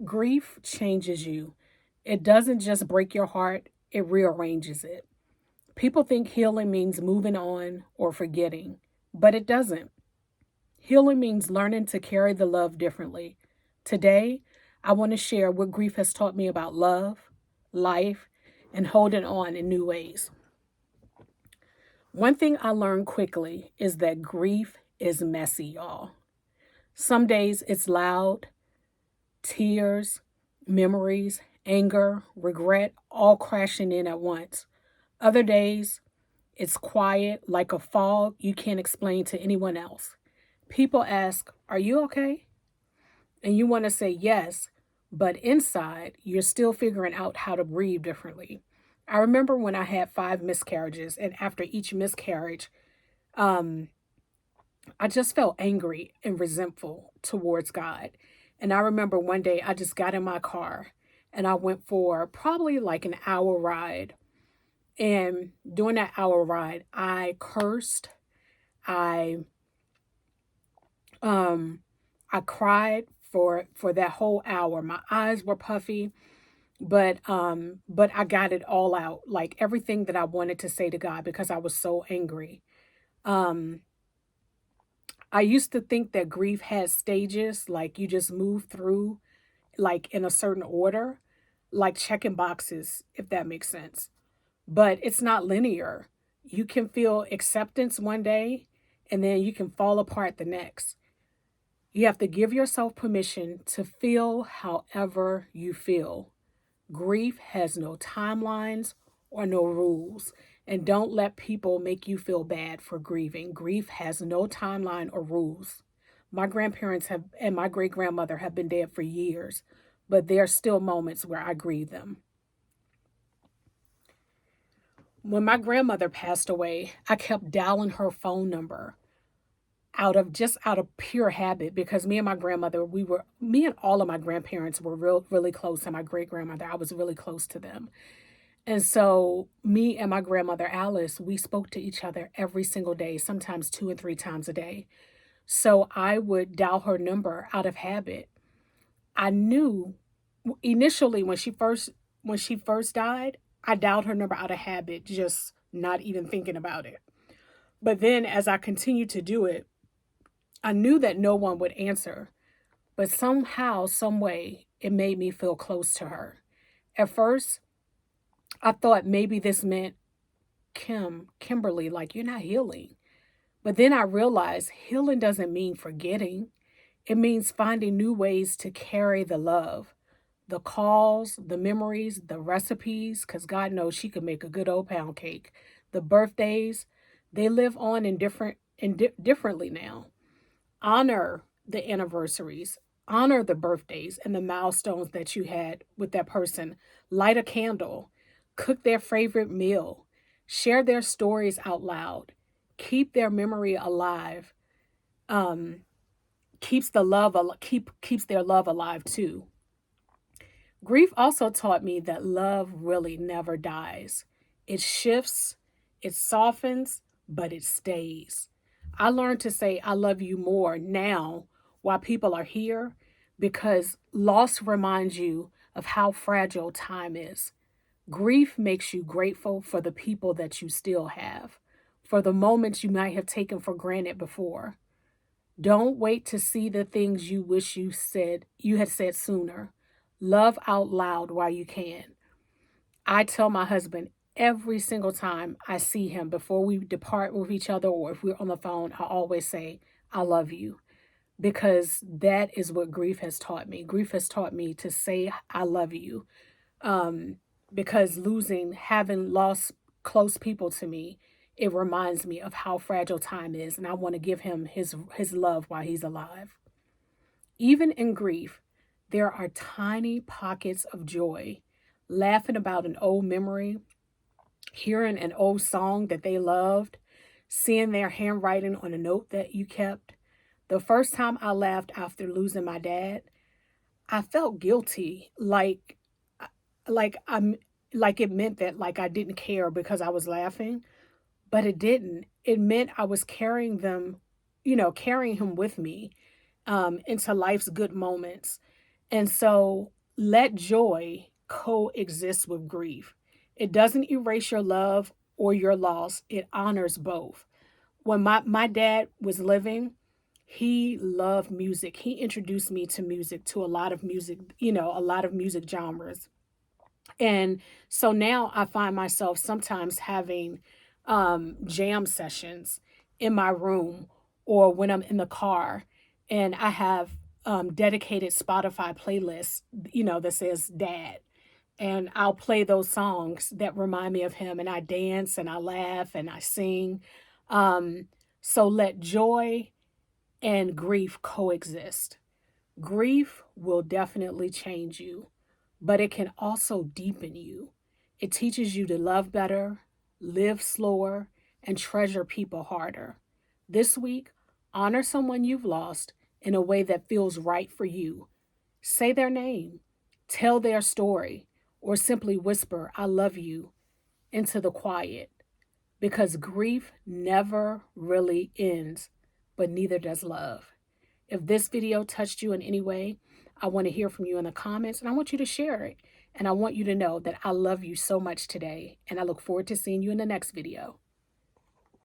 Grief changes you. It doesn't just break your heart, it rearranges it. People think healing means moving on or forgetting, but it doesn't. Healing means learning to carry the love differently. Today, I want to share what grief has taught me about love, life, and holding on in new ways. One thing I learned quickly is that grief is messy, y'all. Some days it's loud, tears, memories, anger, regret, all crashing in at once. Other days, it's quiet, like a fog you can't explain to anyone else. People ask, "Are you okay?" And you want to say yes, but inside, you're still figuring out how to breathe differently. I remember when I had 5 miscarriages, and after each miscarriage, um, I just felt angry and resentful towards God. And I remember one day I just got in my car and I went for probably like an hour ride. And during that hour ride, I cursed. I um I cried for that whole hour. My eyes were puffy, but I got it all out. Like everything that I wanted to say to God because I was so angry. Um I used to think that grief had stages, like you just move through like in a certain order, like checking boxes, if that makes sense. But it's not linear. You can feel acceptance one day and then you can fall apart the next. You have to give yourself permission to feel however you feel. Grief has no timelines or no rules. And don't let people make you feel bad for grieving. Grief has no timeline or rules. My grandparents have and my great grandmother have been dead for years, but there are still moments where I grieve them. When my grandmother passed away, I kept dialing her phone number out of pure habit because me and my grandmother, me and all of my grandparents were really close, and my great grandmother, I was really close to them. And so, me and my grandmother Alice, we spoke to each other every single day, sometimes 2 and 3 times a day. So, I would dial her number out of habit. I knew initially when she first died, I dialed her number out of habit, just not even thinking about it. But then as I continued to do it, I knew that no one would answer, but somehow, some way, it made me feel close to her. At first, I thought maybe this meant Kimberly, like you're not healing. But then I realized healing doesn't mean forgetting. It means finding new ways to carry the love, the calls, the memories, the recipes, because God knows she could make a good old pound cake. The birthdays, they live on differently now. Honor the anniversaries, honor the birthdays and the milestones that you had with that person. Light a candle, cook their favorite meal, share their stories out loud, keep their memory alive. Um, keeps their love alive too. Grief also taught me that love really never dies. It shifts, it softens, but it stays. I learned to say I love you more now while people are here because loss reminds you of how fragile time is. Grief makes you grateful for the people that you still have, for the moments you might have taken for granted before. Don't wait to see the things you wish you had said sooner. Love out loud while you can. I tell my husband every single time I see him before we depart with each other or if we're on the phone, I always say, I love you. Because that is what grief has taught me. Grief has taught me to say, I love you. Um, because having lost close people to me, it reminds me of how fragile time is, and I want to give him his love while he's alive. Even in grief, there are tiny pockets of joy. Laughing about an old memory, hearing an old song that they loved, seeing their handwriting on a note that you kept. The first time I laughed after losing my dad, I felt guilty, I'm like it meant that like I didn't care because I was laughing, but it didn't. It meant I was carrying them, carrying him with me into life's good moments. And so let joy coexist with grief. It doesn't erase your love or your loss, it honors both. When my dad was living, he loved music. He introduced me to music, to a lot of music, a lot of music genres. And so now I find myself sometimes having jam sessions in my room or when I'm in the car, and I have dedicated Spotify playlists, that says dad. And I'll play those songs that remind me of him, and I dance and I laugh and I sing. Um, so let joy and grief coexist. Grief will definitely change you, but it can also deepen you. It teaches you to love better, live slower, and treasure people harder. This week, honor someone you've lost in a way that feels right for you. Say their name, tell their story, or simply whisper, I love you, into the quiet, because grief never really ends, but neither does love. If this video touched you in any way, I want to hear from you in the comments, and I want you to share it. And I want you to know that I love you so much today, and I look forward to seeing you in the next video.